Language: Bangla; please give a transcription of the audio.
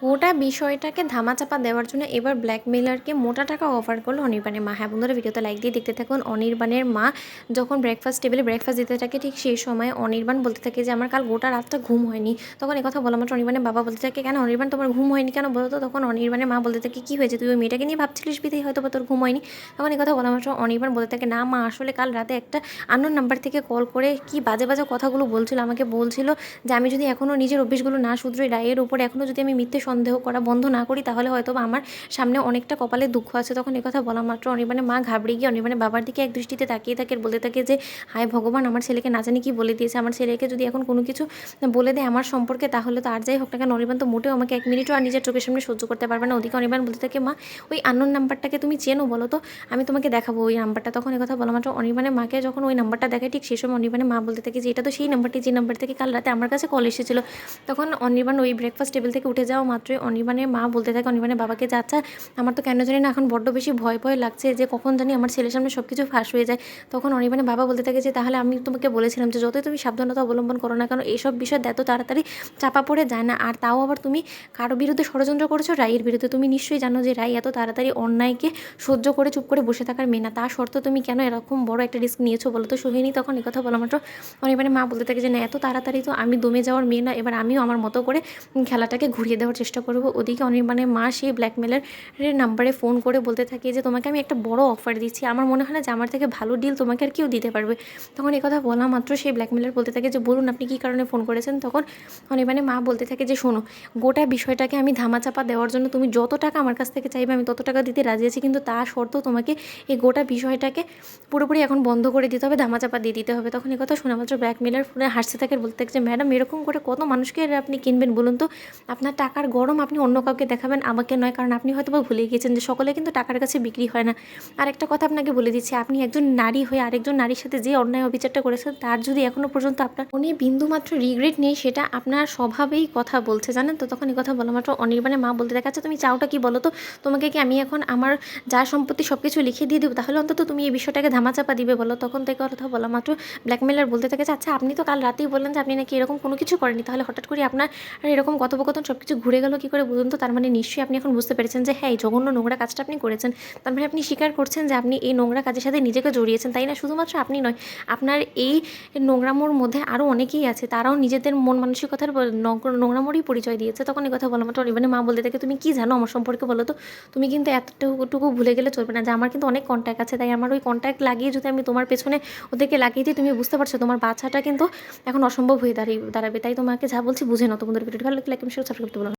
গোটা বিষয়টাকে ধামাচাপা দেওয়ার জন্য এবার ব্ল্যাকমেলারকে মোটা টাকা অফার করলো অনির্বাণের মা। হ্যাঁ বন্ধুরা, ভিডিওতে লাইক দিয়ে দেখতে থাকুন। অনির্বাণের মা যখন টেবিলে ব্রেকফাস্ট দিতে থাকে, ঠিক সেই সময় অনির্বাণ বলতে থাকে যে আমার কাল গোটা রাতটা ঘুম হয়নি। তখন কথা বলা মাত্র অনির্বাণের বাবা বলতে থাকে, কেন অনির্বাণ তোমার ঘুম হয়নি কেন বলো তো? তখন অনির্বাণের মা বলতে থাকে, কী হয়েছে, তুই ওই মেয়েটাকে নিয়ে ভাবছিলিস বিধেই হয়তো বা তোর ঘুম হয়নি। তখন কথা বলা মাত্র অনির্বাণ বলতে থাকে, না মা, আসলে কাল রাতে একটা আননোন নাম্বার থেকে কল করে কি বাজে বাজে কথাগুলো বলছিল, আমাকে বলছিল যে আমি যদি এখনও নিজের অভ্যেসগুলো না শুধরোই, রায়ের উপরে এখনও যদি আমি মিথ্যে সন্দেহ করা বন্ধ না করি, তাহলে হয়তো বা আমার সামনে অনেকটা কপালে দুঃখ আছে। তখন কথা বলা মাত্র অনির্বাণের মা ঘাবড়ে গিয়ে অনির্বাণের বাবার দিকে এক দৃষ্টিতে তাকিয়ে থাকে, বলতে থাকে যে হায় ভগবান, আমার ছেলেকে না জানি কি বলে দিয়েছে। আমার ছেলেকে যদি এখন কোনো কিছু বলে দেয় আমার সম্পর্কে, তাহলে তো আর যাই হোক না কেন অনির্বাণ তো মোটেও আমাকে এক মিনিটও আর নিজের চোখের সামনে সহ্য করতে পারবে না। ওদিকে অনির্বাণ বলতে থাকে, মা ওই আননোন নাম্বারটাকে তুমি চেনো বলো তো, আমি তোমাকে দেখাবো ওই নাম্বারটা। তখন কথা বলা মাত্র অনির্বাণের মাকে যখন ওই নাম্বারটা দেখায়, ঠিক সেই সময় অনির্বাণের মা বলতে থাকে যে এটা তো সেই নাম্বারটি যে নাম্বার থেকে কাল রাতে আমার কাছে কল এসেছিল। তখন অনির্বাণ ওই ব্রেকফাস্ট টেবিল থেকে উঠে যাওয়া মাত্রই অনির্বাণের মা বলতে থাকে অনির্বাণের বাবাকে, যে আচ্ছা আমার তো কেন জানি না এখন বড্ড বেশি ভয় ভয় লাগছে, যে কখন জানি আমার ছেলের সামনে সব কিছু ফাঁস হয়ে যায়। তখন অনির্বাণের বাবা বলতে থাকে যে তাহলে আমি তোমাকে বলেছিলাম যে যতই তুমি সাবধানতা অবলম্বন করো না কেন, এইসব বিষয় এত তাড়াতাড়ি চাপা পড়ে যায় না। আর তাও আবার তুমি কারো বিরুদ্ধে ষড়যন্ত্র করেছো, রায়ের বিরুদ্ধে। তুমি নিশ্চয়ই জানো যে রায় এত তাড়াতাড়ি অন্যায়কে সহ্য করে চুপ করে বসে থাকার মেয়ে না। তা সত্ত্বেও তুমি কেন এরকম বড় একটা রিস্ক নিয়েছো বলো তো সোহিনী? তখন কথা বলা মাত্র অনির্বাণের মা বলতে থাকে যে না, এত তাড়াতাড়ি তো আমি দমে যাওয়ার মেয়ে না, এবার আমিও আমার মতো করে খেলাটাকে ঘুরিয়ে দেওয়ার চেষ্টা করব। ওদিকে অনির্বাণের মা সেই ব্ল্যাকমেলারের নাম্বারে ফোন করে বলতে থাকে যে তোমাকে আমি একটা বড় অফার দিচ্ছি, আমার মনে হয় না যে আমার থেকে ভালো ডিল তোমাকে আর কেউ দিতে পারবে। তখন কথা বলা মাত্র সেই ব্ল্যাকমেলার বলতে থাকে যে বলুন আপনি কী কারণে ফোন করেছেন। তখন অনির্বাণের মা বলতে থাকে যে শোনো, গোটা বিষয়টাকে আমি ধামাচাপা দেওয়ার জন্য তুমি যত টাকা আমার কাছ থেকে চাইবে আমি তত টাকা দিতে রাজি আছি, কিন্তু তা সত্ত্বেও তোমাকে এই গোটা বিষয়টাকে পুরোপুরি এখন বন্ধ করে দিতে হবে, ধামাচাপা দিয়ে দিতে হবে। তখন কথা শোনা মাত্র ব্ল্যাকমেলার ফোনে হাসতে থাকে, বলতে থাকে যে ম্যাডাম এরকম করে কত মানুষকে আপনি কিনবেন বলুন তো? আপনার টাকার গরম আপনি অন্য কাউকে দেখাবেন, আমাকে নয়, কারণ আপনি হয়তো বা ভুলে গিয়েছেন যে সকলে কিন্তু টাকার কাছে বিক্রি হয় না। আর একটা কথা আপনাকে বলে দিচ্ছি, আপনি একজন নারী হয়ে আরেকজন নারীর সাথে যে অন্যায় অবিচারটা করেছেন, তার যদি এখনও পর্যন্ত আপনার মনে বিন্দুমাত্র রিগ্রেট নেই, সেটা আপনার স্বভাবেই কথা বলছে, জানেন তো? তখন কথা বলা মাত্র অনির্বাণের মা বলতে দেখা, আচ্ছা তুমি চাওটা কি বলো তো? তোমাকে কি আমি এখন আমার যা সম্পত্তি সব কিছু লিখে দিয়ে দেবো, তাহলে অন্তত তুমি এই বিষয়টাকে ধামাচাপা দিবে বলো? তখন থেকে কথা বলা মাত্র ব্ল্যাকমেলার বলতে থাকে, আচ্ছা আপনি তো কাল রাতেই বললেন যে আপনি নাকি এরকম কোনো কিছু করেনি, তাহলে হঠাৎ করে আপনার এরকম কথোপকথন সব কিছু ঘুরে গেল কী করে বলুন তো? তার মানে নিশ্চয়ই আপনি এখন বুঝতে পেরেছেন যে হ্যাঁ, এই জঘন্য নোংরা কাজটা আপনি করেছেন। তার মানে আপনি স্বীকার করছেন যে আপনি এই নোংরা কাজের সাথে নিজেকে জড়িয়েছেন, তাই না? শুধুমাত্র আপনি নয়, আপনার এই নোংরামোর মধ্যে আরও অনেকেই আছে, তারাও নিজেদের মন মানসিকতার নোংরামোরই পরিচয় দিয়েছে। তখন কথা বলা মাত্র অনির্বাণের মা বলতে থাকে, তুমি কি জানো আমার সম্পর্কে বলো তো? তুমি কিন্তু এতটুকু ভুলে গেলে চলবে না যে আমার কিন্তু অনেক কন্ট্যাক্ট আছে, তাই আমার ওই কন্ট্যাক্ট লাগিয়ে যদি আমি তোমার পেছনে ওদেরকে লাগিয়ে দিই, তুমি বুঝতে পারছো তোমার বাচ্চাটা কিন্তু এখন অসম্ভব হয়ে দাঁড়াবে। তাই তোমাকে যা বলছি বুঝে নাও। তোমাদের ভিডিওটি ভালো লাগলে লাইক, শেয়ার, সাবস্ক্রাইব করতে বলো।